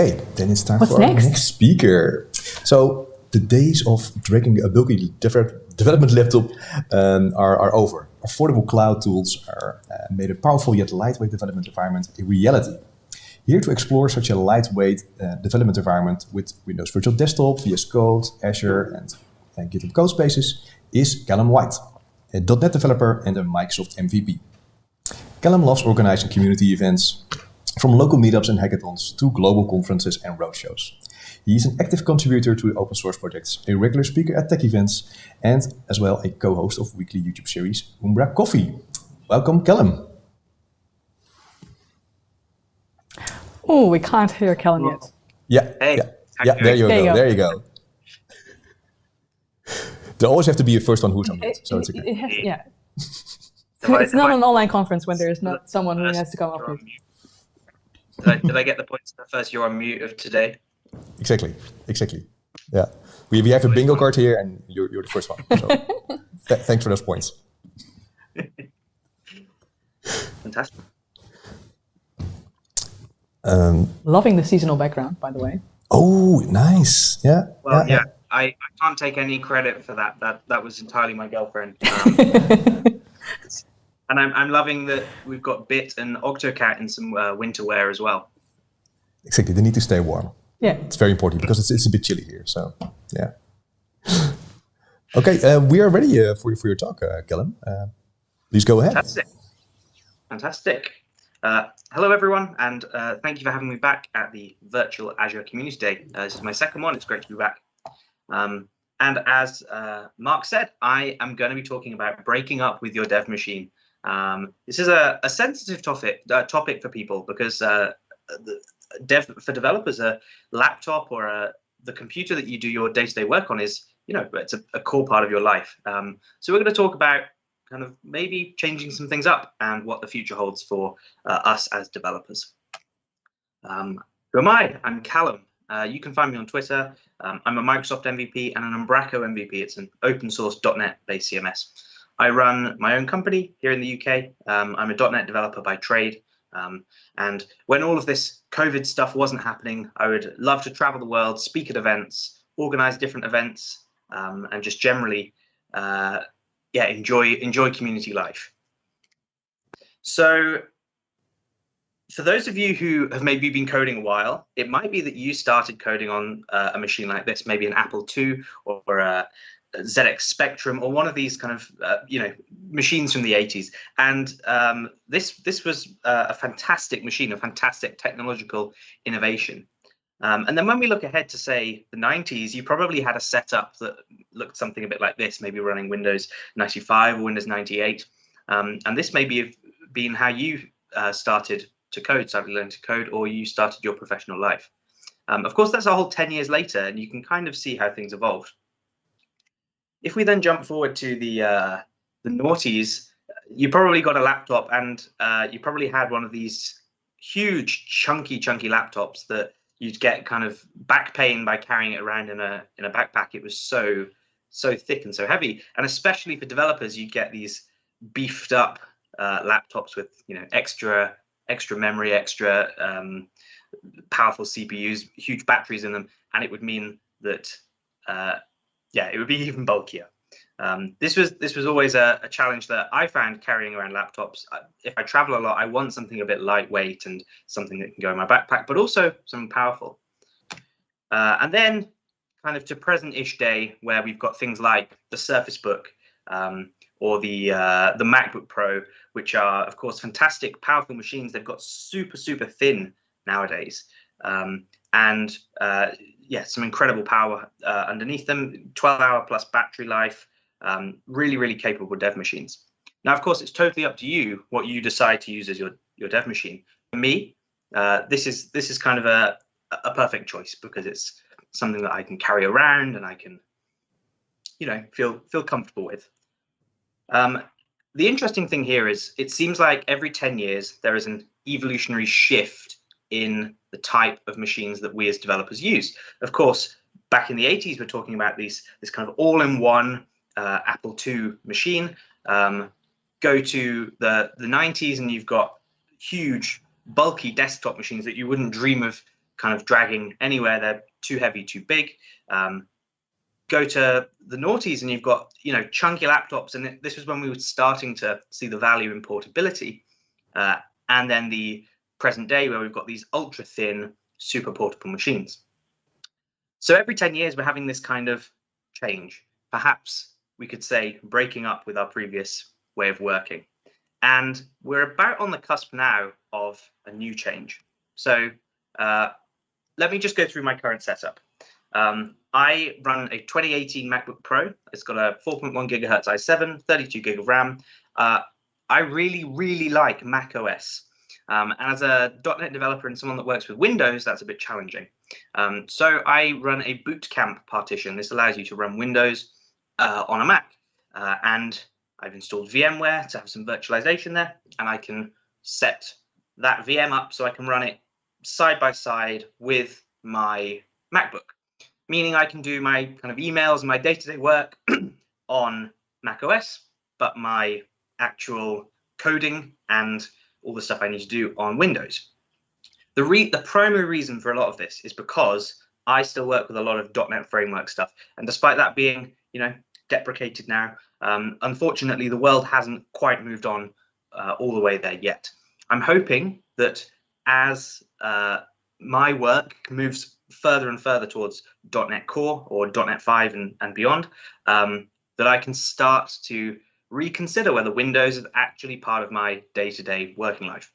Okay, then it's time What's for next? our next speaker. So the days of dragging a bulky development laptop are over. Affordable cloud tools are made a powerful yet lightweight development environment a reality. Here to explore such a lightweight development environment with Windows Virtual Desktop, VS Code, Azure, and GitHub Codespaces is Callum White, a .NET developer and a Microsoft MVP. Callum loves organizing community events, from local meetups and hackathons to global conferences and roadshows. He is an active contributor to open source projects, a regular speaker at tech events, and as well a co-host of weekly YouTube series Umbra Coffee. Welcome, Callum. Oh, we can't hear Callum yet. Yeah, hey, yeah. There you go. There always have to be a first one who's on mute, so it's okay. Yeah. It's not an online conference when there is not someone who has to come off mute. Did I get the points first? You're on mute of today. Exactly. Yeah, we have a bingo card here, and you're the first one. So thanks for those points. Fantastic. Loving the seasonal background, by the way. Oh, nice. Yeah. Well, yeah. I can't take any credit for that. That was entirely my girlfriend. And I'm loving that we've got Bit and Octocat in some winter wear as well. Exactly. They need to stay warm. Yeah. It's very important because it's a bit chilly here. So, yeah. Okay, we are ready for your talk, Callum. Please go ahead. Fantastic. Hello, everyone, and thank you for having me back at the Virtual Azure Community Day. This is my second one. It's great to be back. And as Mark said, I am going to be talking about breaking up with your dev machine. This is a sensitive topic for people because for developers, a laptop or the computer that you do your day-to-day work on is, it's a core part of your life. So we're going to talk about kind of maybe changing some things up and what the future holds for us as developers. Who am I? I'm Callum. You can find me on Twitter. I'm a Microsoft MVP and an Umbraco MVP. It's an open source .NET based CMS. I run my own company here in the UK. I'm a .NET developer by trade. And when all of this COVID stuff wasn't happening, I would love to travel the world, speak at events, organize different events, and just generally, enjoy community life. So for those of you who have maybe been coding a while, it might be that you started coding on a machine like this, maybe an Apple II or a ZX Spectrum or one of these kind of machines from the 80s. And this was a fantastic machine, a fantastic technological innovation. And then when we look ahead to, say, the 90s, you probably had a setup that looked something a bit like this, maybe running Windows 95 or Windows 98. And this may be been how you started learning to code, or you started your professional life. Of course, that's a whole 10 years later, and you can kind of see how things evolved. If we then jump forward to the noughties, you probably got a laptop, and you probably had one of these huge, chunky laptops that you'd get kind of back pain by carrying it around in a backpack. It was so thick and so heavy, and especially for developers, you get these beefed up laptops with extra memory, extra powerful CPUs, huge batteries in them, and it would mean that it would be even bulkier. This was always a challenge that I found carrying around laptops. If I travel a lot, I want something a bit lightweight and something that can go in my backpack, but also something powerful. And then kind of to present-ish day, where we've got things like the Surface Book or the MacBook Pro, which are, of course, fantastic, powerful machines. They've got super thin nowadays. Some incredible power underneath them, 12-hour plus battery life, really capable dev machines. Now, of course, it's totally up to you what you decide to use as your dev machine. For me, this is kind of a perfect choice because it's something that I can carry around and I can, feel comfortable with. The interesting thing here is it seems like every 10 years there is an evolutionary shift in the type of machines that we as developers use. Of course, back in the 80s, we're talking about this kind of all-in-one Apple II machine. Go to the 90s and you've got huge, bulky desktop machines that you wouldn't dream of kind of dragging anywhere. They're too heavy, too big. Go to the noughties and you've got, chunky laptops. And this was when we were starting to see the value in portability. And then the present day where we've got these ultra thin, super portable machines. So every 10 years, we're having this kind of change. Perhaps we could say breaking up with our previous way of working. And we're about on the cusp now of a new change. So let me just go through my current setup. I run a 2018 MacBook Pro. It's got a 4.1 gigahertz i7, 32 gig of RAM. I really, really like Mac OS. And as a .NET developer and someone that works with Windows, that's a bit challenging. So I run a boot camp partition. This allows you to run Windows on a Mac. And I've installed VMware to have some virtualization there. And I can set that VM up so I can run it side by side with my MacBook, meaning I can do my kind of emails and my day-to-day work on macOS, but my actual coding and all the stuff I need to do on Windows. The primary reason for a lot of this is because I still work with a lot of .NET framework stuff, and despite that being, deprecated now, unfortunately the world hasn't quite moved on all the way there yet. I'm hoping that as my work moves further and further towards .NET Core or .NET 5 and beyond, that I can start to reconsider whether Windows is actually part of my day-to-day working life.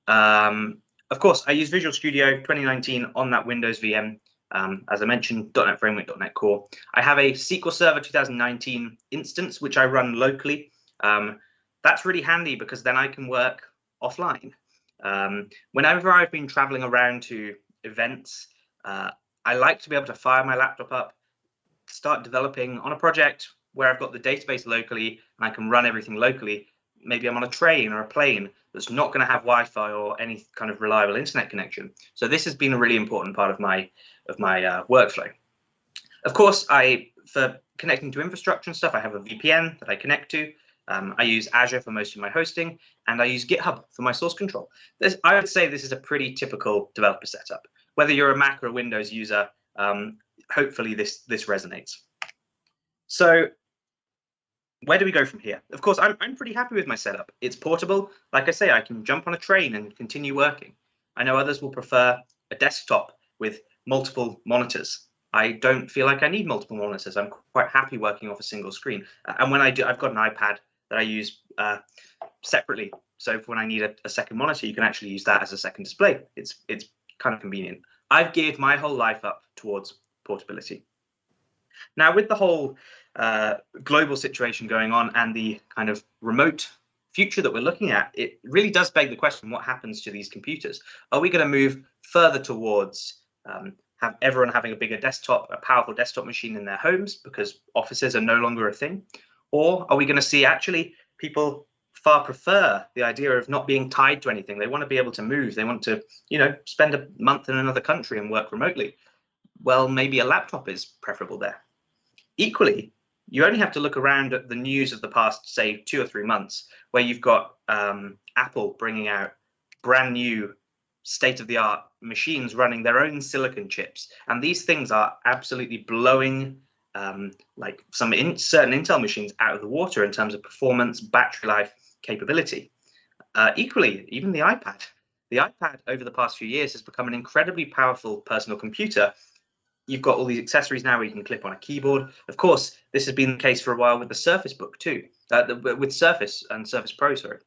Of course, I use Visual Studio 2019 on that Windows VM. As I mentioned, .NET Framework, .NET Core. I have a SQL Server 2019 instance, which I run locally. That's really handy because then I can work offline. Whenever I've been traveling around to events, I like to be able to fire my laptop up, start developing on a project where I've got the database locally and I can run everything locally. Maybe I'm on a train or a plane that's not going to have Wi-Fi or any kind of reliable internet connection. So this has been a really important part of my workflow. Of course, for connecting to infrastructure and stuff, I have a VPN that I connect to. I use Azure for most of my hosting, and I use GitHub for my source control. I would say this is a pretty typical developer setup. Whether you're a Mac or a Windows user, hopefully this resonates. So where do we go from here? Of course, I'm pretty happy with my setup. It's portable. Like I say, I can jump on a train and continue working. I know others will prefer a desktop with multiple monitors. I don't feel like I need multiple monitors. I'm quite happy working off a single screen. And when I do, I've got an iPad that I use separately. So when I need a second monitor, you can actually use that as a second display. It's kind of convenient. I've geared my whole life up towards portability. Now, with the whole global situation going on and the kind of remote future that we're looking at, it really does beg the question, what happens to these computers? Are we going to move further towards have everyone having a bigger desktop, a powerful desktop machine in their homes because offices are no longer a thing? Or are we going to see actually people far prefer the idea of not being tied to anything? They want to be able to move. They want to, spend a month in another country and work remotely. Well, maybe a laptop is preferable there. Equally, you only have to look around at the news of the past, say, 2 or 3 months, where you've got Apple bringing out brand new state-of-the-art machines running their own silicon chips. And these things are absolutely blowing like some certain Intel machines out of the water in terms of performance, battery life, capability. Equally, even the iPad. The iPad over the past few years has become an incredibly powerful personal computer. You've got all these accessories now where you can clip on a keyboard. Of course, this has been the case for a while with the Surface Book too, with Surface and Surface Pro, sorry.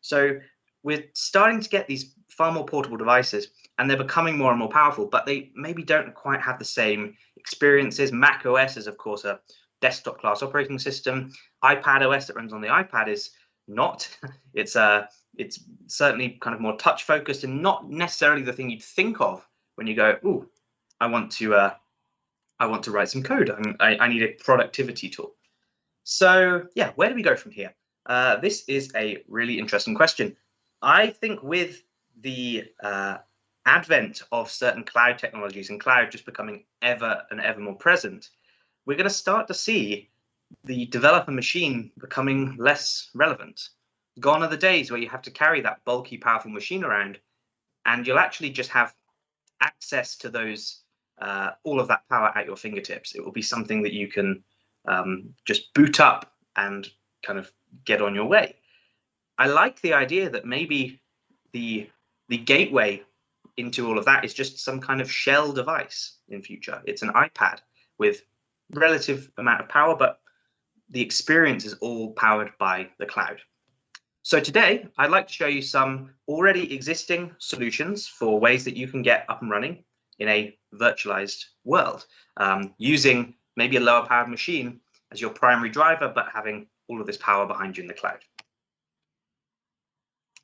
So we're starting to get these far more portable devices, and they're becoming more and more powerful, but they maybe don't quite have the same experiences. Mac OS is, of course, a desktop class operating system. iPad OS that runs on the iPad is not. It's certainly kind of more touch focused and not necessarily the thing you'd think of when you go, ooh, I want to write some code. I need a productivity tool. So yeah, where do we go from here? This is a really interesting question. I think with the advent of certain cloud technologies and cloud just becoming ever and ever more present, we're going to start to see the developer machine becoming less relevant. Gone are the days where you have to carry that bulky, powerful machine around, and you'll actually just have access to those, all of that power at your fingertips. It will be something that you can just boot up and kind of get on your way. I like the idea that maybe the gateway into all of that is just some kind of shell device in future. It's an iPad with relative amount of power, but the experience is all powered by the cloud. So today, I'd like to show you some already existing solutions for ways that you can get up and running in a virtualized world, using maybe a lower powered machine as your primary driver, but having all of this power behind you in the cloud.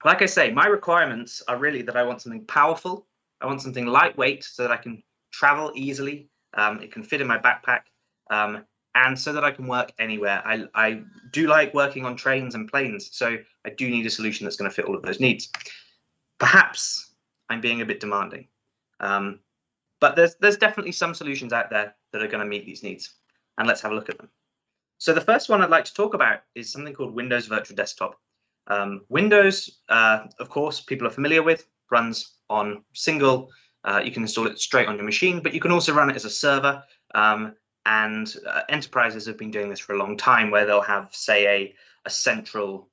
Like I say, my requirements are really that I want something powerful. I want something lightweight so that I can travel easily. It can fit in my backpack, and so that I can work anywhere. I do like working on trains and planes, so I do need a solution that's going to fit all of those needs. Perhaps I'm being a bit demanding, but there's definitely some solutions out there that are going to meet these needs, and let's have a look at them. So the first one I'd like to talk about is something called Windows Virtual Desktop. Windows, of course, people are familiar with, runs on single. You can install it straight on your machine, but you can also run it as a server. And enterprises have been doing this for a long time, where they'll have, say, a central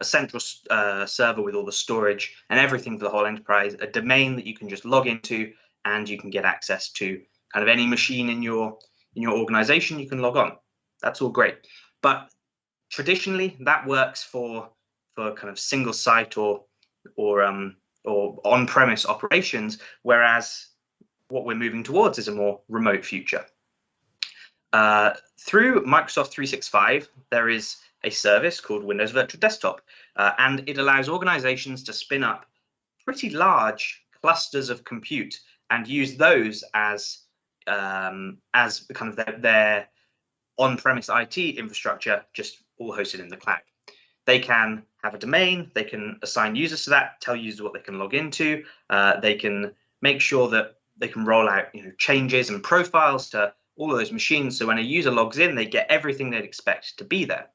server with all the storage and everything for the whole enterprise, a domain that you can just log into, and you can get access to kind of any machine in your organization. You can log on. That's all great, but traditionally that works for kind of single site or on-premise operations, whereas what we're moving towards is a more remote future. Through Microsoft 365, there is a service called Windows Virtual Desktop, and it allows organizations to spin up pretty large clusters of compute and use those as kind of their on-premise IT infrastructure, just all hosted in the cloud. They can have a domain, they can assign users to that, tell users what they can log into, they can make sure that they can roll out changes and profiles to all of those machines, so when a user logs in, they get everything they'd expect to be there.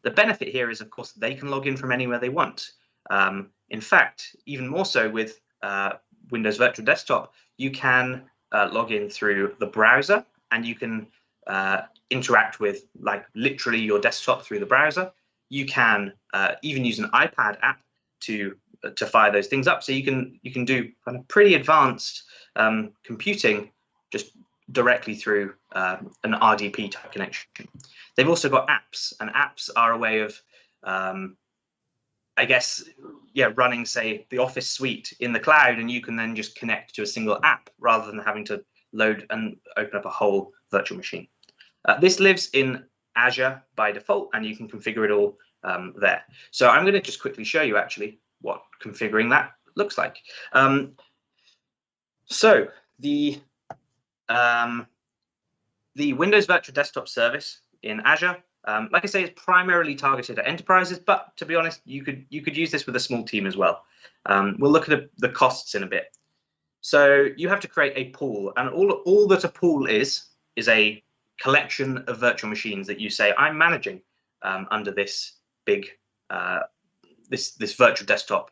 The benefit here is, of course, they can log in from anywhere they want. In fact, even more so with Windows Virtual Desktop, you can log in through the browser, and you can interact with literally your desktop through the browser. You can even use an iPad app to fire those things up. So you can do kind of pretty advanced computing just directly through an RDP type connection. They've also got apps, and apps are a way of running, say, the Office suite in the cloud, and you can then just connect to a single app rather than having to load and open up a whole virtual machine. This lives in Azure by default, and you can configure it all there. So I'm going to just quickly show you actually what configuring that looks like. So the Windows Virtual Desktop service in Azure, like I say, is primarily targeted at enterprises, but to be honest, you could use this with a small team as well. We'll look at the costs in a bit. So you have to create a pool, and all that a pool is a collection of virtual machines that you say, I'm managing under this big this virtual desktop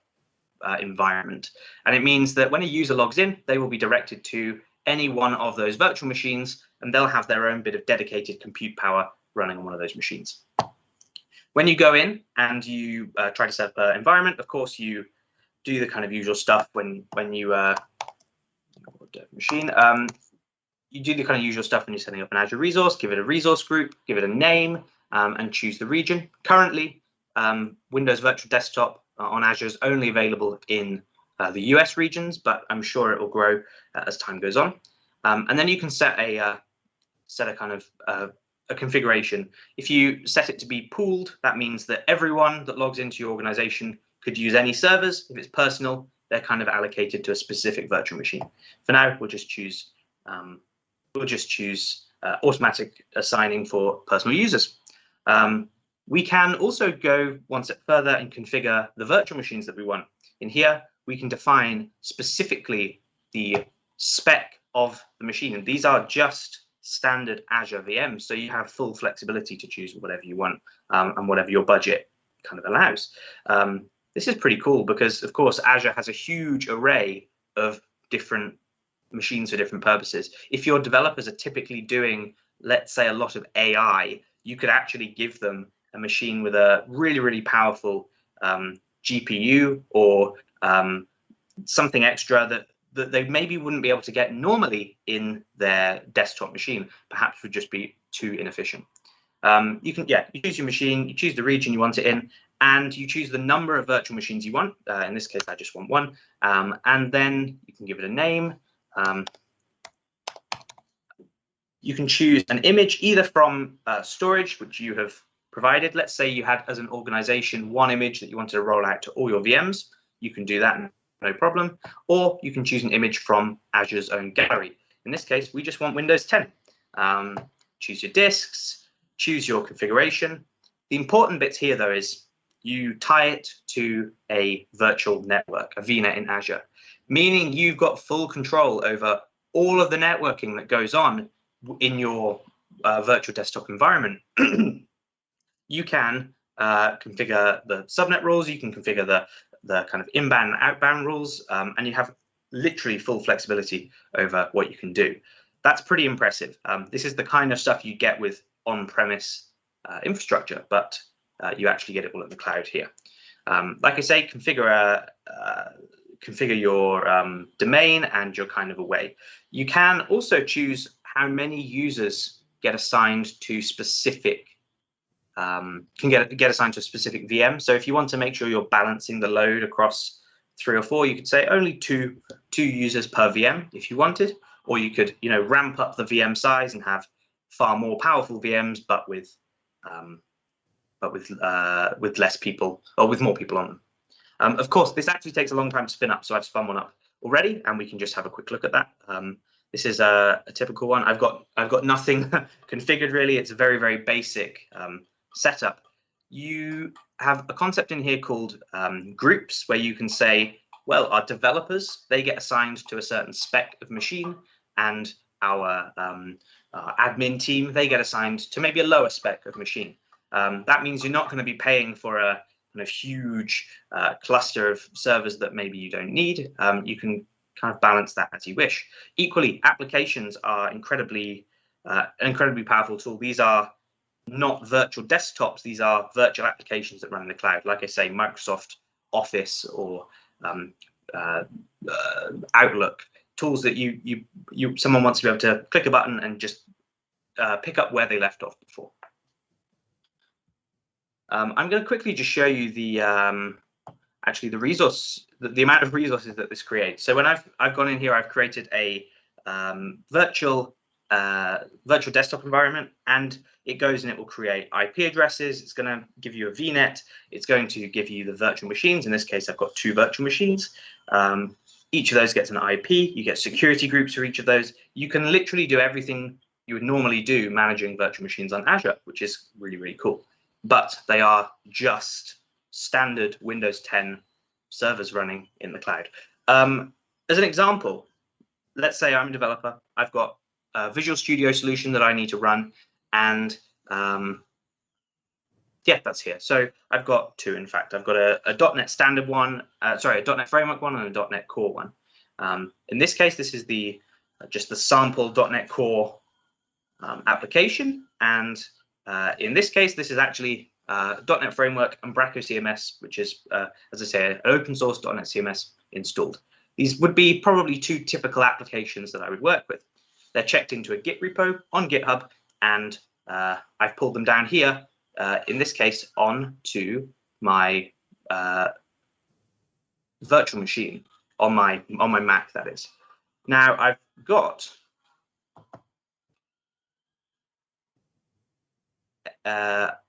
environment. And it means that when a user logs in, they will be directed to any one of those virtual machines, and they'll have their own bit of dedicated compute power running on one of those machines. When you go in and you try to set up an environment, of course, you do the kind of usual stuff when you machine. You do the kind of usual stuff when you're setting up an Azure resource, give it a resource group, give it a name, and choose the region. Currently, Windows Virtual Desktop on Azure is only available in the US regions, but I'm sure it will grow as time goes on. And then you can set a kind of a configuration. If you set it to be pooled, that means that everyone that logs into your organization could use any servers. If it's personal, they're kind of allocated to a specific virtual machine. For now, we'll just choose automatic assigning for personal users. We can also go one step further and configure the virtual machines that we want. In here, we can define specifically the spec of the machine, and these are just standard Azure VMs, so you have full flexibility to choose whatever you want and whatever your budget kind of allows. This is pretty cool because, of course, Azure has a huge array of different machines for different purposes. If your developers are typically doing, let's say, a lot of AI, you could actually give them a machine with a really, really powerful GPU or something extra that they maybe wouldn't be able to get normally in their desktop machine, perhaps would just be too inefficient. You choose your machine, you choose the region you want it in, and you choose the number of virtual machines you want. In this case, I just want one. And then you can give it a name. You can choose an image either from storage, which you have provided. Let's say you had, as an organization, one image that you wanted to roll out to all your VMs. You can do that, no problem. Or you can choose an image from Azure's own gallery. In this case, we just want Windows 10. Choose your disks, choose your configuration. The important bits here, though, is you tie it to a virtual network, a VNet in Azure, meaning you've got full control over all of the networking that goes on in your virtual desktop environment. You can configure the subnet rules, you can configure the kind of inbound and outbound rules, and you have literally full flexibility over what you can do. That's pretty impressive. This is the kind of stuff you get with on-premise infrastructure, but you actually get it all in the cloud here. Like I say, configure your domain and you're kind of away. You can also choose how many users get assigned to specific get assigned to a specific VM. So if you want to make sure you're balancing the load across 3 or 4, you could say only two users per VM if you wanted, or you could ramp up the VM size and have far more powerful VMs, but with less people, or with more people on them. Of course, this actually takes a long time to spin up, so I've spun one up already, and we can just have a quick look at that. This is a typical one. I've got nothing configured really. It's a very, very basic setup. You have a concept in here called groups, where you can say, well, our developers, they get assigned to a certain spec of machine, and our admin team, they get assigned to maybe a lower spec of machine. That means you're not going to be paying for a kind of huge cluster of servers that maybe you don't need. You can kind of balance that as you wish. Equally, applications are incredibly powerful tool. These are not virtual desktops. These are virtual applications that run in the cloud. Like I say, Microsoft Office or Outlook, tools that someone wants to be able to click a button and just pick up where they left off before. I'm going to quickly just show you the the amount of resources that this creates. So when I've gone in here, I've created a virtual desktop environment, and it goes and it will create IP addresses. It's going to give you a VNet. It's going to give you the virtual machines. In this case, I've got 2 virtual machines. Each of those gets an IP. You get security groups for each of those. You can literally do everything you would normally do managing virtual machines on Azure, which is really, really cool. But they are just standard Windows 10 servers running in the cloud. As an example, let's say I'm a developer. I've got a Visual Studio solution that I need to run, and yeah, that's here. So I've got 2, in fact. I've got a .NET standard one, a .NET framework one, and a .NET Core one. In this case, this is just the sample .NET Core application, and in this case, this is actually .NET Framework and Braco CMS, which is, as I say, an open source .NET CMS installed. These would be probably 2 typical applications that I would work with. They're checked into a Git repo on GitHub, and I've pulled them down here, in this case, onto my virtual machine, on my Mac, that is. Now, I've got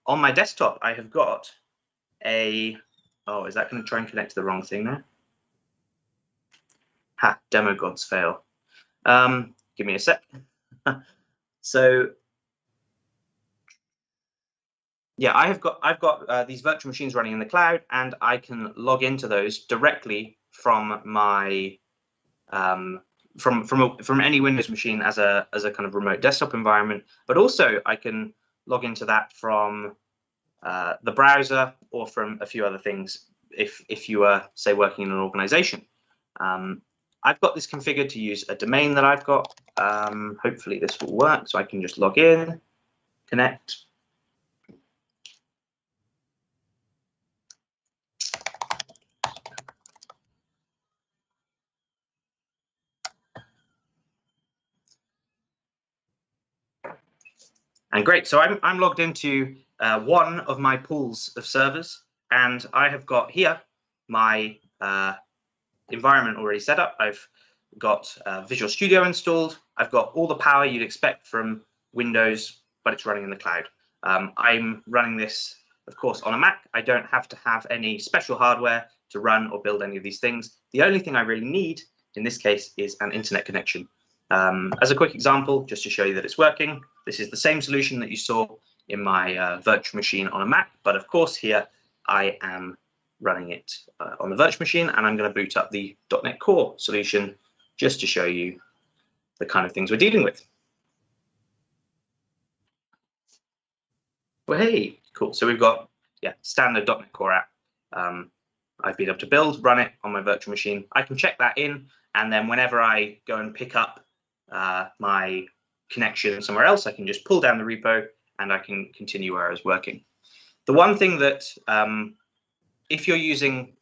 on my desktop, I have got oh, is that going to try and connect to the wrong thing there? Ha, demo gods fail. Give me a sec. So yeah, I've got these virtual machines running in the cloud, and I can log into those directly from my from any Windows machine as a kind of remote desktop environment. But also I can log into that from the browser, or from a few other things if you are, say, working in an organization. I've got this configured to use a domain that I've got. Hopefully this will work. So I can just log in, connect. And great, so I'm logged into one of my pools of servers, and I have got here my environment already set up. I've got Visual Studio installed. I've got all the power you'd expect from Windows, but it's running in the cloud. I'm running this, of course, on a Mac. I don't have to have any special hardware to run or build any of these things. The only thing I really need in this case is an internet connection. As a quick example, just to show you that it's working, this is the same solution that you saw in my virtual machine on a Mac, but of course here I am running it on the virtual machine, and I'm going to boot up the .NET Core solution just to show you the kind of things we're dealing with. Well, hey, cool. So we've got standard .NET Core app. I've been able to build, run it on my virtual machine. I can check that in, and then whenever I go and pick up my connection somewhere else, I can just pull down the repo and I can continue where I was working. The one thing that if you're using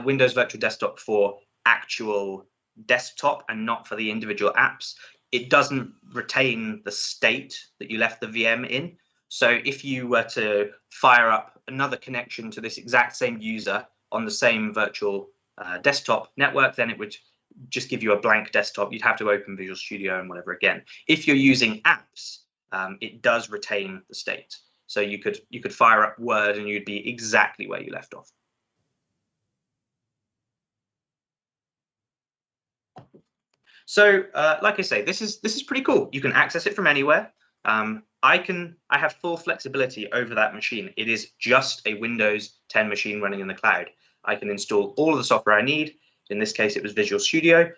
Windows Virtual Desktop for actual desktop and not for the individual apps, it doesn't retain the state that you left the VM in. So if you were to fire up another connection to this exact same user on the same virtual desktop network, then it would just give you a blank desktop. You'd have to open Visual Studio and whatever again. If you're using apps, it does retain the state. So you could fire up Word and you'd be exactly where you left off. So like I say, this is pretty cool. You can access it from anywhere. I have full flexibility over that machine. It is just a Windows 10 machine running in the cloud. I can install all of the software I need. In this case, it was Visual Studio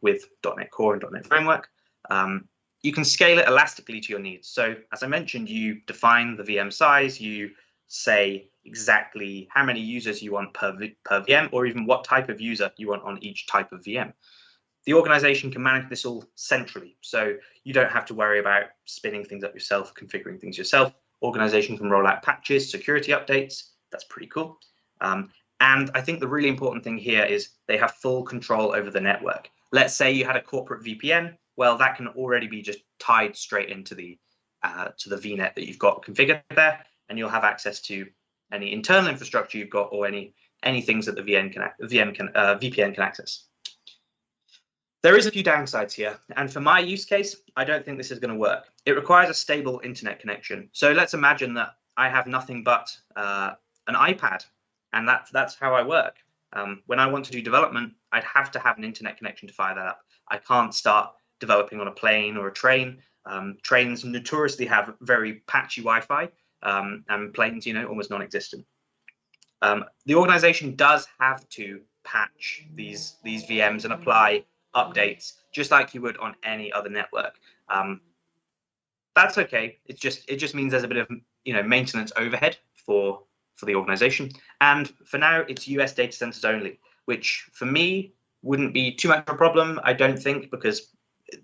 with .NET Core and .NET Framework. You can scale it elastically to your needs. So as I mentioned, you define the VM size, you say exactly how many users you want per VM, or even what type of user you want on each type of VM. The organization can manage this all centrally, so you don't have to worry about spinning things up yourself, configuring things yourself. Organization can roll out patches, security updates. That's pretty cool. And I think the really important thing here is they have full control over the network. Let's say you had a corporate VPN. Well, that can already be just tied straight into the VNet that you've got configured there, and you'll have access to any internal infrastructure you've got or any things that the VPN can access. There is a few downsides here, and for my use case, I don't think this is going to work. It requires a stable internet connection. So let's imagine that I have nothing but an iPad, and that's how I work. When I want to do development, I'd have to have an internet connection to fire that up. I can't start developing on a plane or a train. Trains notoriously have very patchy Wi-Fi, and planes, almost non-existent. The organization does have to patch these VMs and apply updates just like you would on any other network. That's okay. It just means there's a bit of maintenance overhead for the organization. And for now, it's US data centers only, which for me wouldn't be too much of a problem, I don't think, because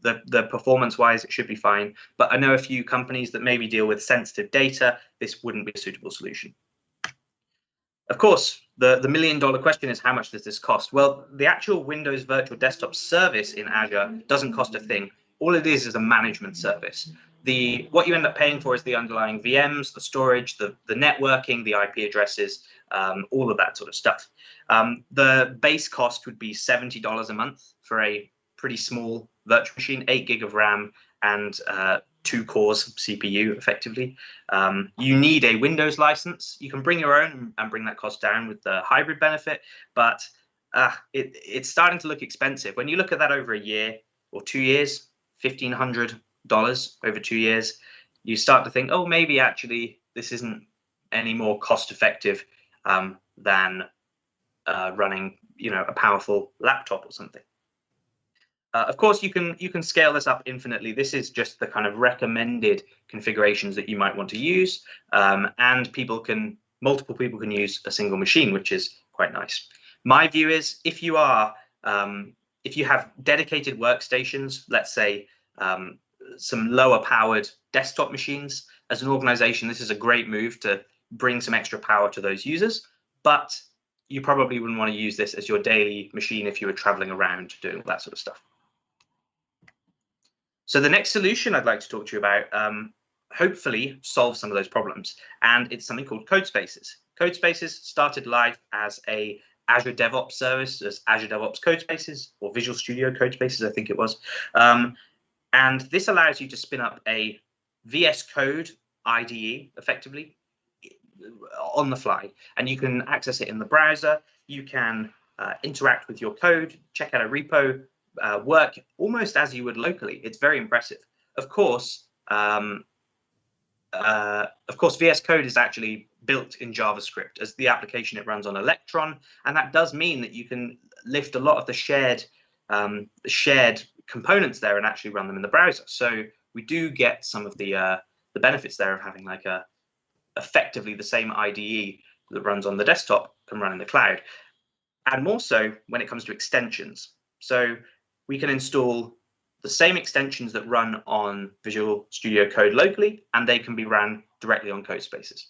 the performance-wise, it should be fine. But I know a few companies that maybe deal with sensitive data. This wouldn't be a suitable solution. Of course, the million-dollar question is, how much does this cost? Well, the actual Windows Virtual Desktop service in Azure doesn't cost a thing. All it is a management service. What you end up paying for is the underlying VMs, the storage, the networking, the IP addresses, all of that sort of stuff. The base cost would be $70 a month for a pretty small virtual machine, 8 gig of RAM, and 2 cores CPU effectively. You need a Windows license. You can bring your own and bring that cost down with the hybrid benefit, but it's starting to look expensive. When you look at that over a year or 2 years, $1,500 over 2 years, you start to think, oh, maybe actually this isn't any more cost effective than running a powerful laptop or something. Of course, you can scale this up infinitely. This is just the kind of recommended configurations that you might want to use, and multiple people can use a single machine, which is quite nice. My view is, if you are if you have dedicated workstations, let's say some lower powered desktop machines, as an organization, this is a great move to bring some extra power to those users, but you probably wouldn't want to use this as your daily machine if you were traveling around doing all that sort of stuff. So the next solution I'd like to talk to you about hopefully solves some of those problems, and it's something called Codespaces. Codespaces started life as a Azure DevOps service, as Azure DevOps Codespaces, or Visual Studio Codespaces, I think it was. And this allows you to spin up a VS Code IDE, effectively, on the fly. And you can access it in the browser. You can interact with your code, check out a repo, work almost as you would locally. It's very impressive. Of course, VS Code is actually built in JavaScript as the application. It runs on Electron, and that does mean that you can lift a lot of the shared components there and actually run them in the browser. So we do get some of the benefits there of having like effectively the same IDE that runs on the desktop can run in the cloud, and more so when it comes to extensions. So we can install the same extensions that run on Visual Studio Code locally, and they can be ran directly on Codespaces.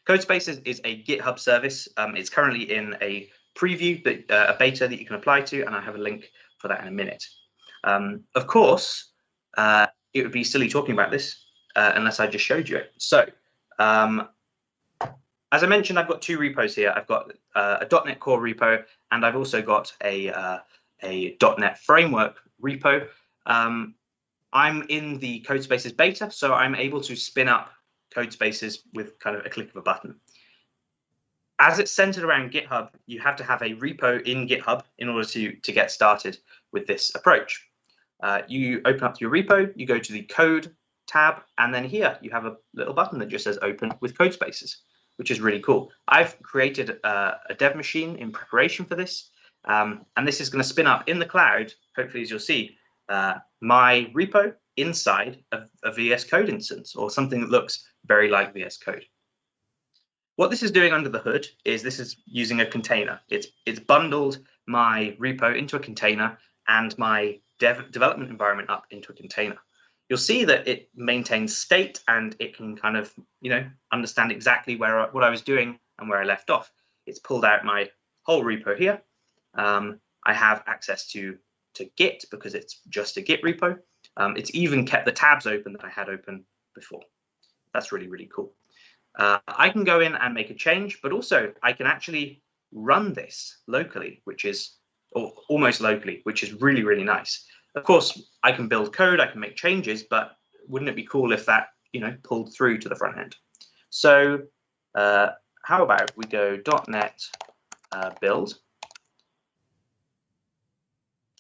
Codespaces is a GitHub service. It's currently in a preview, a beta that you can apply to, and I have a link for that in a minute. Of course, it would be silly talking about this unless I just showed you it. So, as I mentioned, I've got two repos here. I've got a .NET Core repo, and I've also got a .NET Framework repo. I'm in the Codespaces beta, so I'm able to spin up Codespaces with kind of a click of a button. As it's centered around GitHub, you have to have a repo in GitHub in order to get started with this approach. You open up your repo, you go to the Code tab, and then here you have a little button that just says Open with Codespaces, which is really cool. I've created a dev machine in preparation for this, and this is going to spin up in the cloud, hopefully, as you'll see, my repo inside a VS Code instance, or something that looks very like VS Code. What this is doing under the hood is this is using a container. It's bundled my repo into a container and my development environment up into a container. You'll see that it maintains state, and it can kind of, understand exactly what I was doing and where I left off. It's pulled out my whole repo here. I have access to Git because it's just a Git repo. It's even kept the tabs open that I had open before. That's really, really cool. I can go in and make a change, but also I can actually run this locally, or almost locally, which is really, really nice. Of course, I can build code, I can make changes, but wouldn't it be cool if that, pulled through to the front end? So how about we go .NET build,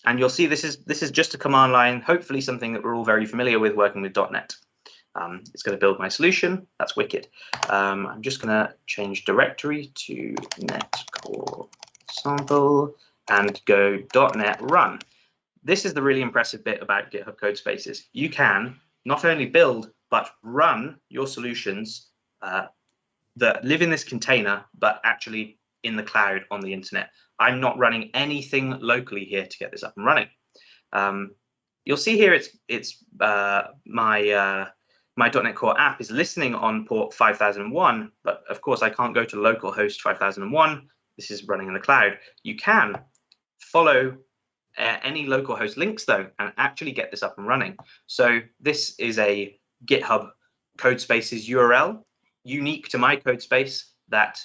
and you'll see this is just a command line, hopefully something that we're all very familiar with working with .NET. It's going to build my solution. That's wicked. I'm just going to change directory to .NET Core sample and go .NET run. This is the really impressive bit about GitHub Codespaces. You can not only build, but run your solutions that live in this container, but actually in the cloud on the internet. I'm not running anything locally here to get this up and running. You'll see here it's my .NET Core app is listening on port 5001, but of course I can't go to localhost 5001. This is running in the cloud. You can follow any localhost links though, and actually get this up and running. So this is a GitHub Codespaces URL unique to my Codespace that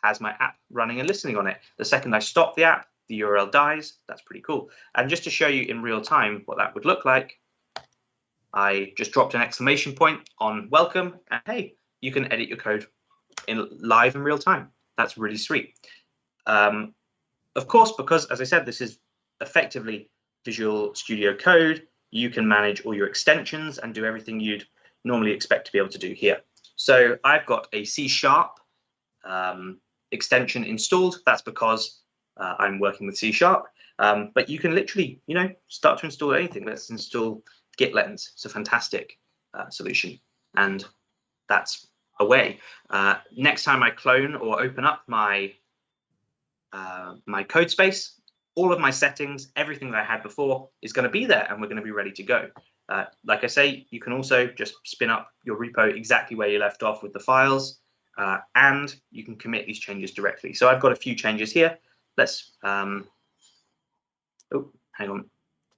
has my app running and listening on it. The second I stop the app, the URL dies. That's pretty cool. And just to show you in real time what that would look like, I just dropped an exclamation point on welcome, and hey, you can edit your code live in real time. That's really sweet. Of course, because as I said, this is effectively Visual Studio Code, you can manage all your extensions and do everything you'd normally expect to be able to do here. So I've got a C# extension installed. That's because I'm working with C#. But you can literally, start to install anything. Let's install GitLens. It's a fantastic solution, and that's away. Next time I clone or open up my my Codespace, all of my settings, everything that I had before is going to be there, and we're going to be ready to go. Like I say, you can also just spin up your repo exactly where you left off with the files, and you can commit these changes directly. So I've got a few changes here. Let's, oh, hang on.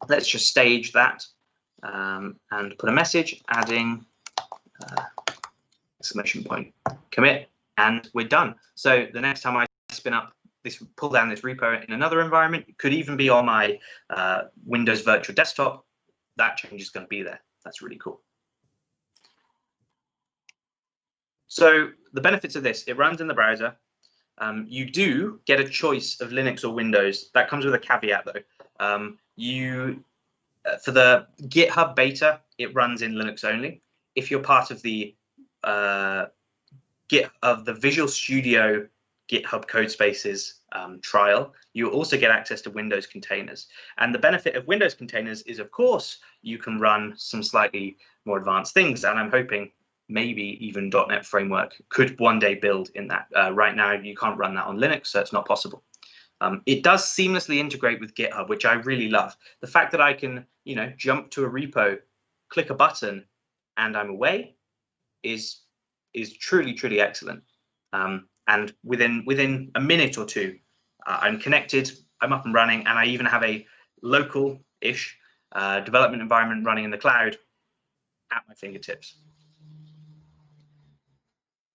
Let's just stage that and put a message adding exclamation point commit, and we're done. So the next time I spin up this, pull down this repo in another environment, it could even be on my Windows virtual desktop, that change is going to be there. That's really cool. So the benefits of this, it runs in the browser. You do get a choice of Linux or Windows. That comes with a caveat though. For the GitHub beta, it runs in Linux only. If you're part of the Visual Studio GitHub Codespaces trial, you also get access to Windows containers. And the benefit of Windows containers is, of course, you can run some slightly more advanced things. And I'm hoping maybe even .NET Framework could one day build in that. Right now, you can't run that on Linux, so it's not possible. It does seamlessly integrate with GitHub, which I really love. The fact that I can, jump to a repo, click a button, and I'm away is truly, truly excellent. And within a minute or two, I'm connected, I'm up and running, and I even have a local-ish development environment running in the cloud at my fingertips.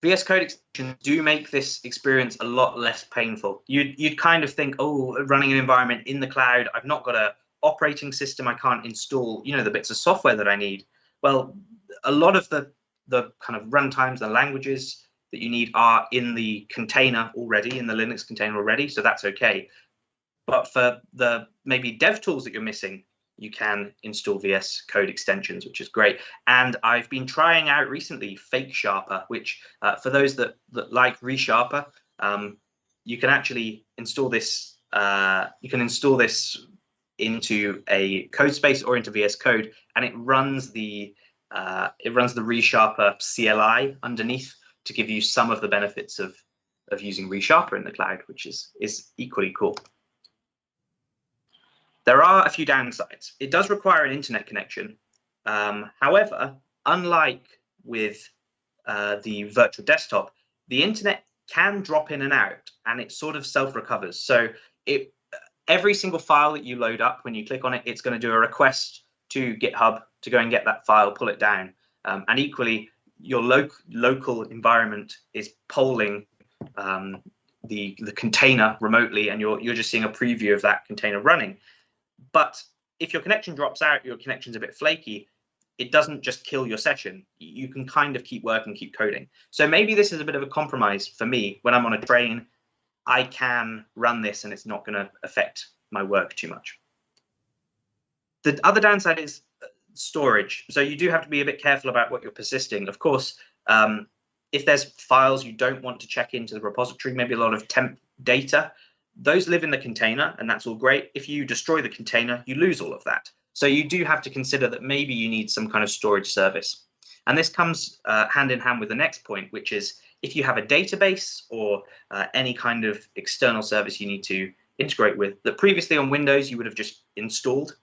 VS Code extensions do make this experience a lot less painful. You'd kind of think, oh, running an environment in the cloud, I've not got an operating system, I can't install, the bits of software that I need. Well, a lot of the kind of runtimes, the languages that you need are in the container already, in the Linux container already, so that's okay. But for the maybe dev tools that you're missing, you can install VS Code extensions, which is great. And I've been trying out recently Fake Sharper, which for those that like ReSharper, you can actually install this. You can install this into a code space or into VS Code, and it runs the ReSharper CLI underneath to give you some of the benefits of using ReSharper in the cloud, which is equally cool. There are a few downsides. It does require an internet connection. However, unlike with the virtual desktop, the internet can drop in and out, and it sort of self-recovers. So every single file that you load up, when you click on it, it's going to do a request to GitHub to go and get that file, pull it down. And equally, your local environment is polling the container remotely, and you're just seeing a preview of that container running. But if your connection drops out, your connection's a bit flaky, it doesn't just kill your session. You can kind of keep working, keep coding. So maybe this is a bit of a compromise for me. When I'm on a train, I can run this and it's not going to affect my work too much. The other downside is storage. So you do have to be a bit careful about what you're persisting. Of course, if there's files you don't want to check into the repository, maybe a lot of temp data, those live in the container, and that's all great. If you destroy the container, you lose all of that. So you do have to consider that maybe you need some kind of storage service. And this comes hand in hand with the next point, which is if you have a database or any kind of external service you need to integrate with that previously on Windows you would have just installed,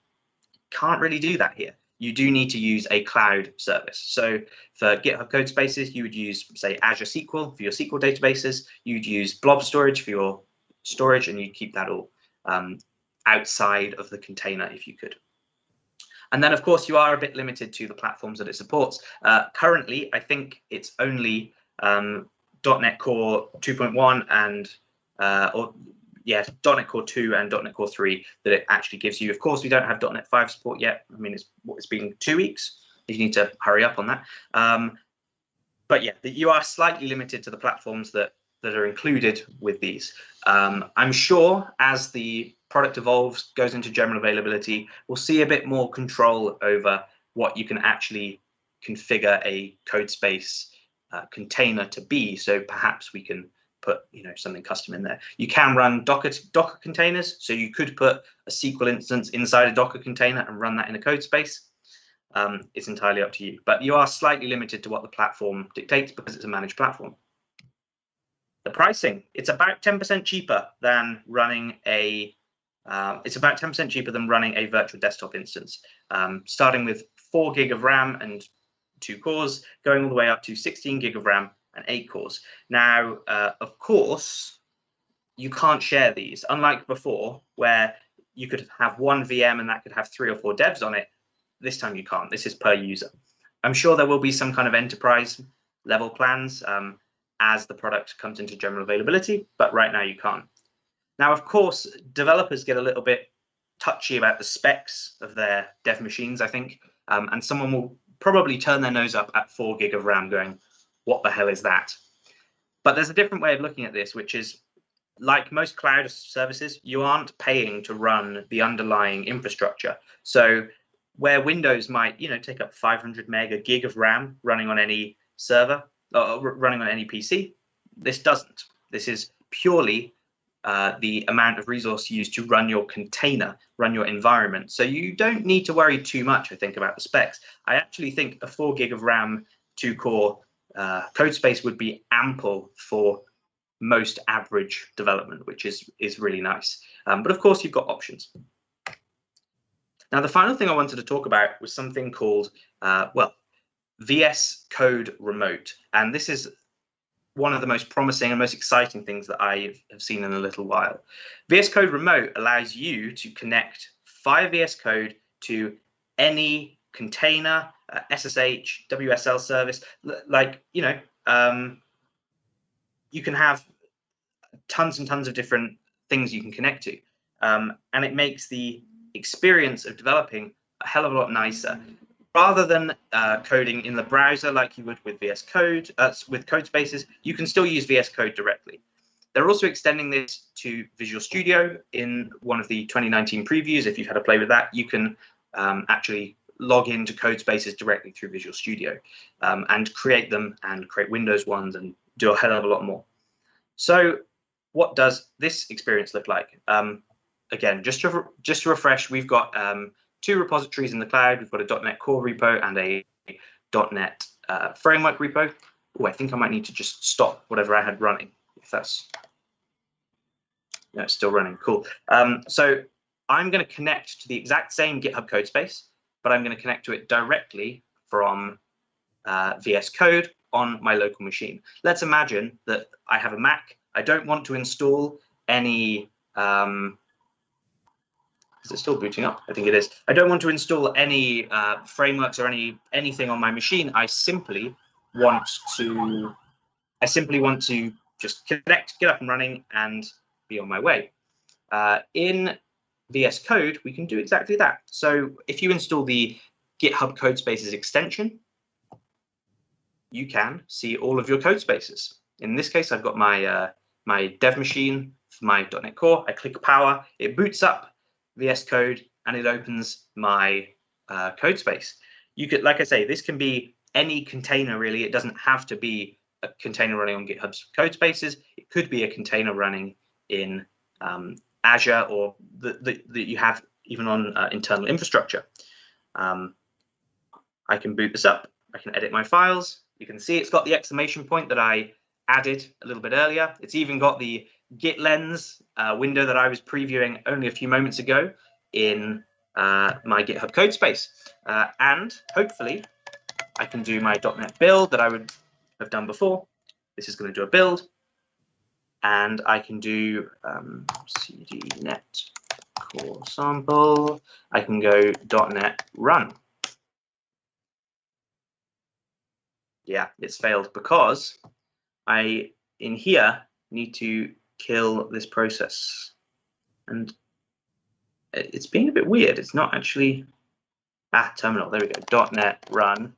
can't really do that here. You do need to use a cloud service. So for GitHub Codespaces, you would use, say, Azure SQL for your SQL databases. You'd use blob storage for your storage, and you'd keep that all outside of the container if you could. And then, of course, you are a bit limited to the platforms that it supports. Currently, I think it's only .NET Core 2.1 and .NET Core 2 and .NET Core 3 that it actually gives you. Of course, we don't have .NET 5 support yet. I mean, it's been 2 weeks. You need to hurry up on that. But yeah, you are slightly limited to the platforms that are included with these. I'm sure as the product evolves, goes into general availability, we'll see a bit more control over what you can actually configure a Codespace container to be. So perhaps we can put something custom in there. You can run Docker containers, so you could put a SQL instance inside a Docker container and run that in a Codespace. It's entirely up to you, but you are slightly limited to what the platform dictates because it's a managed platform. The pricing, it's about 10% cheaper than running a It's about 10% cheaper than running a virtual desktop instance, starting with 4 gig of RAM and 2 cores, going all the way up to 16 gig of RAM and 8 cores. Now, of course, you can't share these, unlike before, where you could have one VM and that could have 3 or 4 devs on it. This time you can't. This is per user. I'm sure there will be some kind of enterprise level plans as the product comes into general availability, but right now you can't. Now, of course, developers get a little bit touchy about the specs of their dev machines, I think, and someone will probably turn their nose up at 4 gig of RAM going, what the hell is that? But there's a different way of looking at this, which is, like most cloud services, you aren't paying to run the underlying infrastructure. So where Windows might, take up 500 meg, a gig of RAM running on any server, or running on any PC, this doesn't. This is purely the amount of resource used to run your container, run your environment. So you don't need to worry too much, I think, about the specs. I actually think a 4 gig of RAM, 2-core code space would be ample for most average development, which is really nice. But of course, you've got options. Now, the final thing I wanted to talk about was something called, VS Code Remote. And this is one of the most promising and most exciting things that I have seen in a little while. VS Code Remote allows you to connect via VS Code to any container, SSH, WSL service. You can have tons and tons of different things you can connect to. And it makes the experience of developing a hell of a lot nicer. Rather than coding in the browser like you would with VS Code, with Codespaces, you can still use VS Code directly. They're also extending this to Visual Studio in one of the 2019 previews. If you've had a play with that, you can actually log into Codespaces directly through Visual Studio and create them and create Windows ones and do a hell of a lot more. So what does this experience look like? Again, just to refresh, we've got 2 repositories in the cloud. We've got a .NET Core repo and a .NET Framework repo. Oh, I think I might need to just stop whatever I had running. If that's it's still running. Cool. So I'm going to connect to the exact same GitHub Codespace, but I'm going to connect to it directly from VS Code on my local machine. Let's imagine that I have a Mac. I don't want to install any. Is it still booting up? I think it is. I don't want to install any frameworks or anything on my machine. I simply want to just connect, get up and running, and be on my way. In VS Code, we can do exactly that. So if you install the GitHub Codespaces extension, you can see all of your code spaces. In this case, I've got my my dev machine for my .NET Core. I click power, it boots up VS Code, and it opens my code space. You could, like I say, this can be any container really. It doesn't have to be a container running on GitHub's Codespaces. It could be a container running in Azure or that you have even on internal infrastructure. I can boot this up. I can edit my files. You can see it's got the exclamation point that I added a little bit earlier. It's even got the Git lens window that I was previewing only a few moments ago in my GitHub Codespace. And hopefully I can do my .NET build that I would have done before. This is going to do a build. And I can do cd net core sample. I can go .NET run. Yeah, it's failed because I, in here, need to kill this process. And it's being a bit weird. It's not actually, terminal, there we go, .NET run,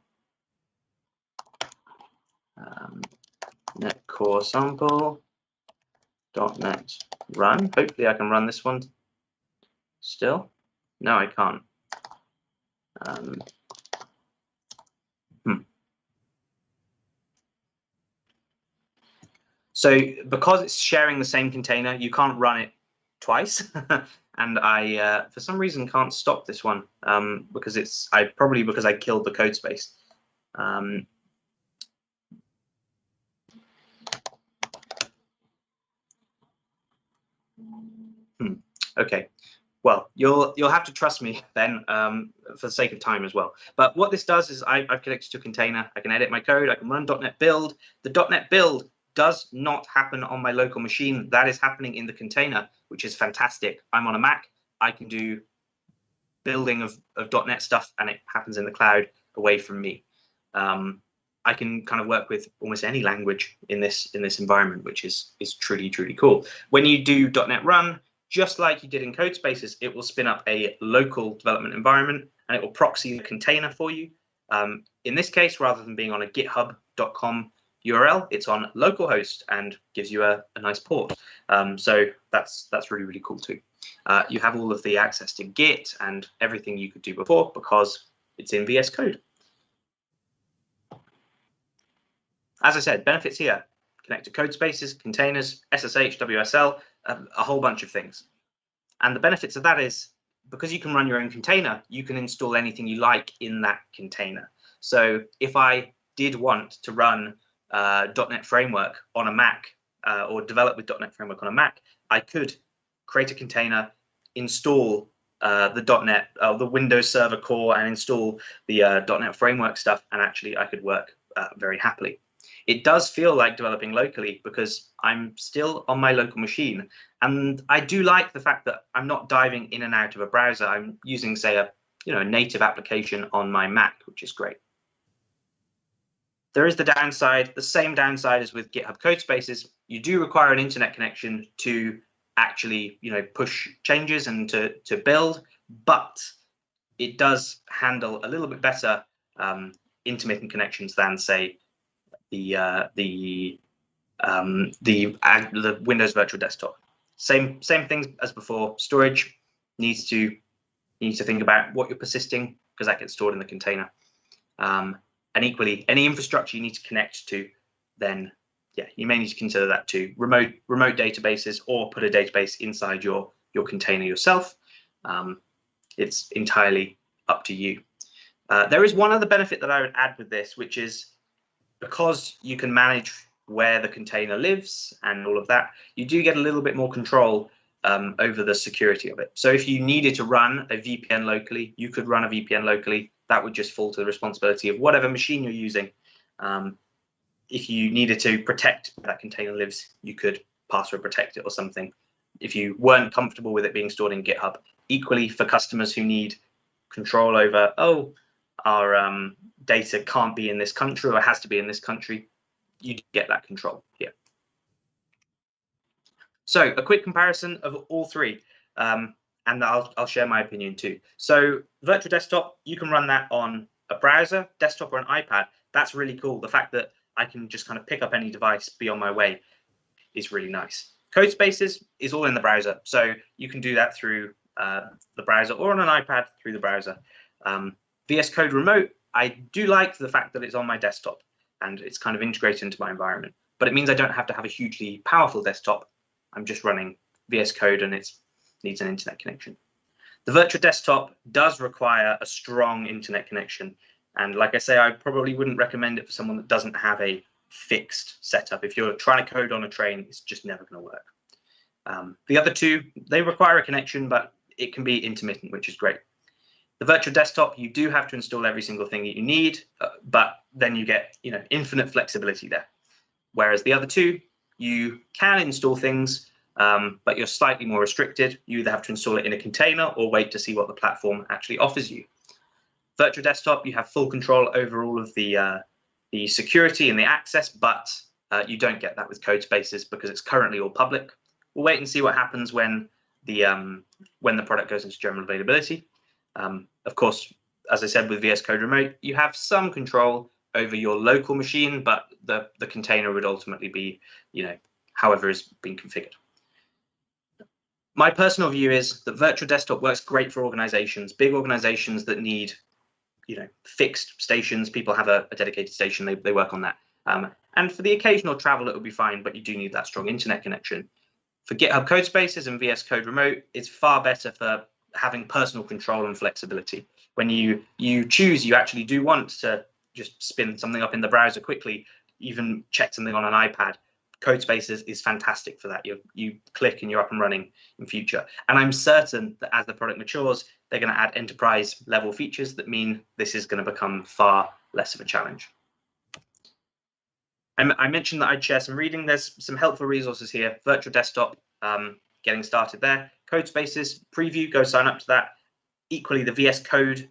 net core sample, .NET run. Hopefully I can run this one still. No, I can't. So because it's sharing the same container, you can't run it twice. And I, for some reason, can't stop this one because it's probably because I killed the code space. Okay, Well, you'll have to trust me then, for the sake of time as well. But what this does is I've connected to a container. I can edit my code. I can run .NET build. The .NET build does not happen on my local machine. That is happening in the container, which is fantastic. I'm on a Mac. I can do building of .NET stuff, and it happens in the cloud away from me. I can kind of work with almost any language in this environment, which is truly cool. When you do .NET Run, just like you did in Codespaces, it will spin up a local development environment and it will proxy the container for you. In this case, rather than being on a github.com URL, it's on localhost and gives you a nice port. So that's really cool too. You have all of the access to Git and everything you could do before because it's in VS Code. As I said, benefits here: connect to Codespaces, containers, SSH, WSL, a whole bunch of things. And the benefits of that is because you can run your own container, you can install anything you like in that container. So if I did want to run .NET Framework on a Mac or develop with .NET Framework on a Mac, I could create a container, install the .NET, the Windows Server core, and install the .NET Framework stuff, and actually I could work very happily. It does feel like developing locally because I'm still on my local machine, and I do like the fact that I'm not diving in and out of a browser. I'm using, say, a native application on my Mac, which is great. There is the downside, the same downside as with GitHub Codespaces. You do require an internet connection to actually push changes and to build, but it does handle a little bit better intermittent connections than, say, the Windows Virtual Desktop. Same things as before. Storage needs to think about what you're persisting, because that gets stored in the container. And equally, any infrastructure you need to connect to, then you may need to consider that too. Remote databases, or put a database inside your container yourself. It's entirely up to you. There is one other benefit that I would add with this, which is because you can manage where the container lives and all of that, you do get a little bit more control over the security of it. So if you needed to run a VPN locally, you could run a VPN locally. That would just fall to the responsibility of whatever machine you're using. If you needed to protect where that container lives, you could password protect it or something. If you weren't comfortable with it being stored in GitHub. Equally, for customers who need control over, our data can't be in this country or has to be in this country, you get that control here. So a quick comparison of all three, and I'll share my opinion too. So virtual desktop, you can run that on a browser, desktop, or an iPad. That's really cool. The fact that I can just kind of pick up any device, be on my way, is really nice. Codespaces is all in the browser, so you can do that through the browser, or on an iPad through the browser. VS Code Remote, I do like the fact that it's on my desktop and it's kind of integrated into my environment, but it means I don't have to have a hugely powerful desktop. I'm just running VS Code and it needs an internet connection. The virtual desktop does require a strong internet connection. And like I say, I probably wouldn't recommend it for someone that doesn't have a fixed setup. If you're trying to code on a train, it's just never going to work. The other two, they require a connection, but it can be intermittent, which is great. The virtual desktop, you do have to install every single thing that you need, but then you get infinite flexibility there. Whereas the other two, you can install things, but you're slightly more restricted. You either have to install it in a container or wait to see what the platform actually offers you. Virtual desktop, you have full control over all of the security and the access, but you don't get that with Codespaces because it's currently all public. We'll wait and see what happens when the product goes into general availability. Of course, as I said, with VS Code Remote, you have some control over your local machine, but the container would ultimately be, however is being configured. My personal view is that virtual desktop works great for organizations, big organizations that need, fixed stations. People have a dedicated station, they work on that. And for the occasional travel, it would be fine, but you do need that strong internet connection. For GitHub Codespaces and VS Code Remote, it's far better for having personal control and flexibility. When you choose, you actually do want to just spin something up in the browser quickly, even check something on an iPad. Codespaces is fantastic for that. You click and you're up and running in future. And I'm certain that as the product matures, they're going to add enterprise level features that mean this is going to become far less of a challenge. I mentioned that I'd share some reading. There's some helpful resources here. Virtual Desktop, getting started there. Codespaces preview, go sign up to that. Equally, the VS Code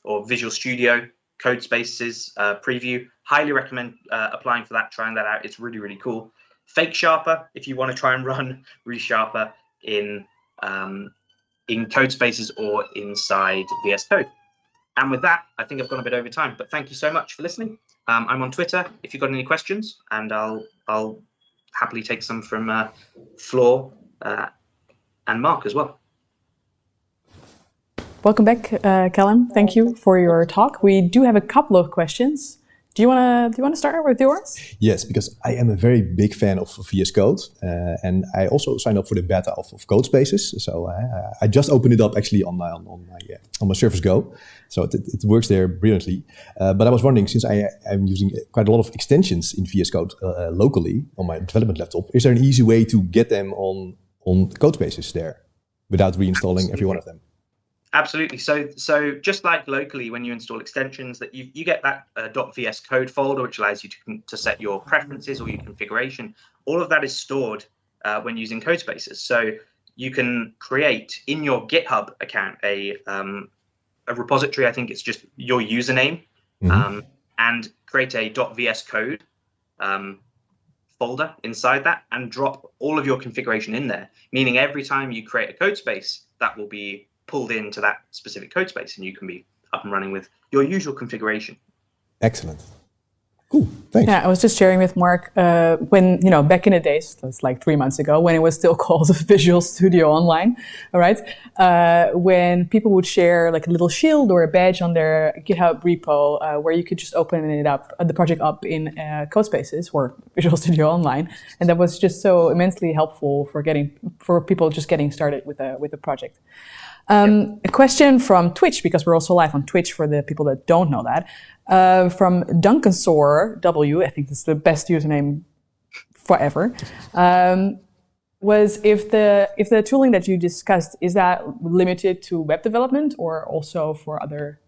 or Visual Studio Codespaces preview. Highly recommend applying for that, trying that out. It's really, really cool. Fake Sharper, if you want to try and run ReSharper in Codespaces or inside VS Code. And with that, I think I've gone a bit over time, but thank you so much for listening. I'm on Twitter if you've got any questions, and I'll happily take some from Floor and Mark as well. Welcome back, Callum. Thank you for your talk. We do have a couple of questions. Do you want to start with yours? Yes, because I am a very big fan of VS Code, and I also signed up for the beta of Codespaces. So I just opened it up actually on my Surface Go, so it works there brilliantly. But I was wondering, since I'm using quite a lot of extensions in VS Code locally on my development laptop, is there an easy way to get them on Codespaces there without reinstalling every one of them? Absolutely. So just like locally, when you install extensions, that you get that .vs code folder, which allows you to set your preferences or your configuration. All of that is stored when using Codespaces. So you can create in your GitHub account a repository. I think it's just your username, and create a .vs code folder inside that, and drop all of your configuration in there. Meaning every time you create a Codespace, that will be pulled into that specific Codespace, and you can be up and running with your usual configuration. Excellent. Cool. Thanks. Yeah, I was just sharing with Mark when, back in the days, that's like 3 months ago, when it was still called Visual Studio Online, all right? When people would share like a little shield or a badge on their GitHub repo where you could just open it up, the project up in Codespaces or Visual Studio Online, and that was just so immensely helpful for people just getting started with a project. A question from Twitch, because we're also live on Twitch for the people that don't know that, from Duncansor W, I think that's the best username forever, was if the tooling that you discussed, is that limited to web development or also for other?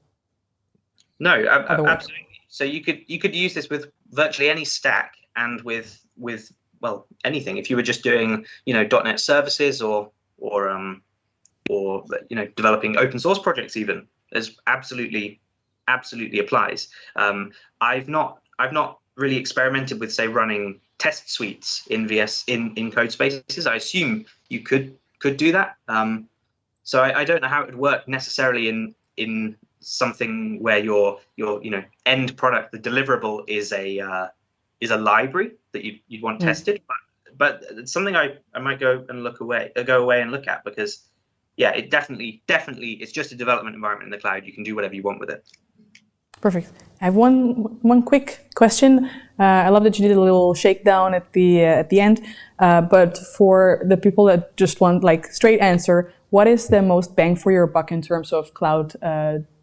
No, absolutely. So you could use this with virtually any stack and with anything. If you were just doing .NET services or developing open source projects, even, as absolutely applies. I've not really experimented with, say, running test suites in Codespaces. I assume you could do that. So I don't know how it would work necessarily in something where your end product, the deliverable, is a library that you'd want tested. But it's something I might go away and look at, because yeah, it definitely, it's just a development environment in the cloud. You can do whatever you want with it. Perfect. I have one quick question. I love that you did a little shakedown at the end. But for the people that just want like straight answer, what is the most bang for your buck in terms of cloud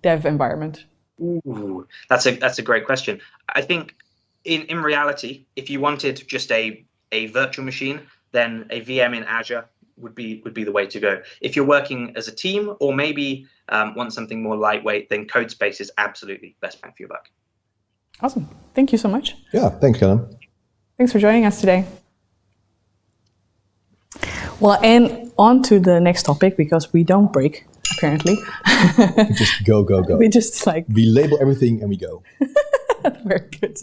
dev environment? Ooh, that's a great question. I think in reality, if you wanted just a virtual machine, then a VM in Azure would be the way to go. If you're working as a team, or maybe want something more lightweight, then Codespace is absolutely best bang for your buck. Awesome. Thank you so much. Yeah, thanks, Callum. Thanks for joining us today. Well, and on to the next topic, because we don't break, apparently. We just go. We just we label everything and we go. Very good.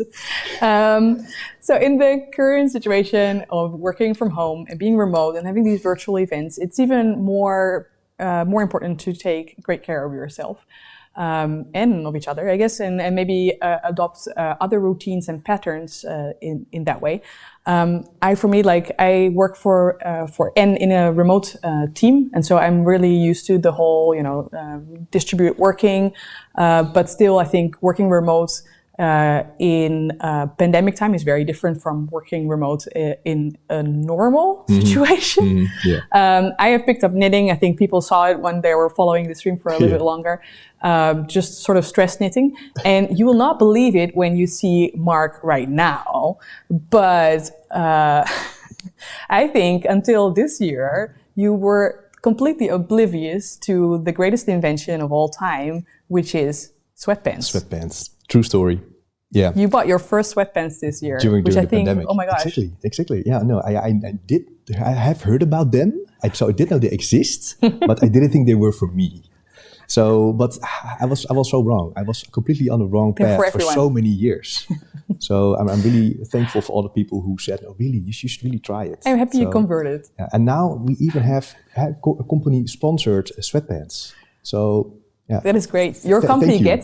So in the current situation of working from home and being remote and having these virtual events, it's even more important to take great care of yourself and of each other, I guess, and maybe adopt other routines and patterns in that way. I work in a remote team, and so I'm really used to the whole, distributed working. But still, I think working remote in pandemic time is very different from working remote in a normal situation. I have picked up knitting. I think people saw it when they were following the stream for a little bit longer. Just sort of stress knitting. And you will not believe it when you see Mark right now. But I think until this year, you were completely oblivious to the greatest invention of all time, which is sweatpants. Sweatpants. True story. Yeah. You bought your first sweatpants this year, during which the I think, pandemic. oh my gosh. Exactly. Yeah, no, I did. I have heard about them. So I did know they exist, but I didn't think they were for me. So, but I was so wrong. I was completely on the wrong path for so many years. So I'm really thankful for all the people who said, "Oh, really? You should really try it." I'm happy you converted. Yeah, and now we even have a company-sponsored sweatpants. So yeah, that is great. Your company gets